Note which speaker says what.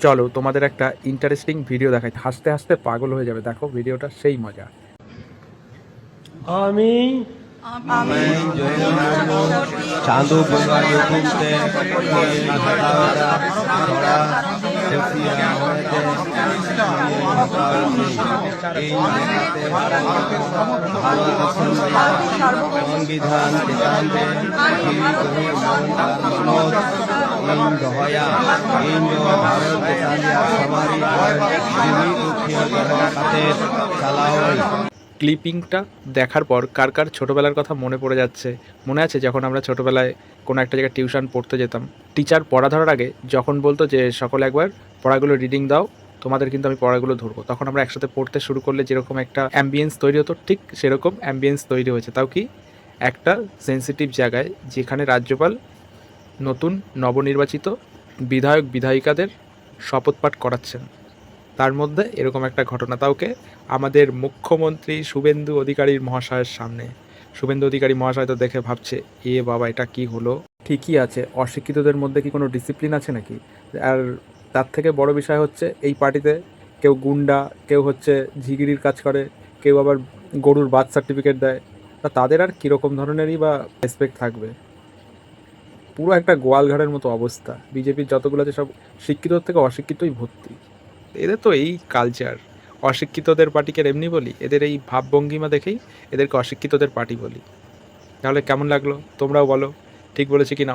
Speaker 1: চলো তোমাদের একটা ইন্টারেস্টিং ভিডিও দেখাই, হাসতে হাসতে পাগল হয়ে যাবে। দেখো ভিডিওটা সেই মজা।
Speaker 2: আমি
Speaker 3: চাঁদু বঙ্গা যুক্তে সংবিধান দহয়া ভারত
Speaker 1: ক্লিপিংটা দেখার পর কার কার ছোটোবেলার কথা মনে পড়ে যাচ্ছে? মনে আছে যখন আমরা ছোটোবেলায় কোনো একটা জায়গায় টিউশন পড়তে যেতাম, টিচার পড়া ধরার আগে যখন বলতো যে সকলে একবার পড়াগুলো রিডিং দাও, তোমাদের কিন্তু আমি পড়াগুলো ধরবো, তখন আমরা একসাথে পড়তে শুরু করলে যেরকম একটা অ্যাম্বিয়েন্স তৈরি হতো, ঠিক সেরকম অ্যাম্বিয়েন্স তৈরি হয়েছে। তাও কি একটা সেন্সিটিভ জায়গায়, যেখানে রাজ্যপাল নতুন নবনির্বাচিত বিধায়ক বিধায়িকাদের শপথ পাঠ করাচ্ছেন, তার মধ্যে এরকম একটা ঘটনা, তাওকে আমাদের মুখ্যমন্ত্রী শুভেন্দু অধিকারীর মহাশয়ের সামনে। শুভেন্দু অধিকারী মহাশয় তো দেখে ভাবছে, এ বাবা এটা কি হলো। ঠিকই আছে, অশিক্ষিতদের মধ্যে কি কোনো ডিসিপ্লিন আছে নাকি? আর তার থেকে বড় বিষয় হচ্ছে, এই পার্টিতে কেউ গুন্ডা, কেউ হচ্ছে ঝিগিরির কাজ করে, কেউ আবার গরুর বার্থ সার্টিফিকেট দেয়। তা তাদের আর কীরকম ধরনেরই বা রেসপেক্ট থাকবে? পুরো একটা গোয়ালঘাটের মতো অবস্থা। বিজেপির যতগুলো আছে সব শিক্ষিতর থেকে অশিক্ষিতই ভর্তি। এদের তো এই কালচার। অশিক্ষিতদের পার্টিকে এমনি বলি, এদের এই ভাবভঙ্গিমা দেখেই এদেরকে অশিক্ষিতদের পার্টি বলি। তাহলে কেমন লাগলো তোমরাও বলো, ঠিক বলেছি কি না?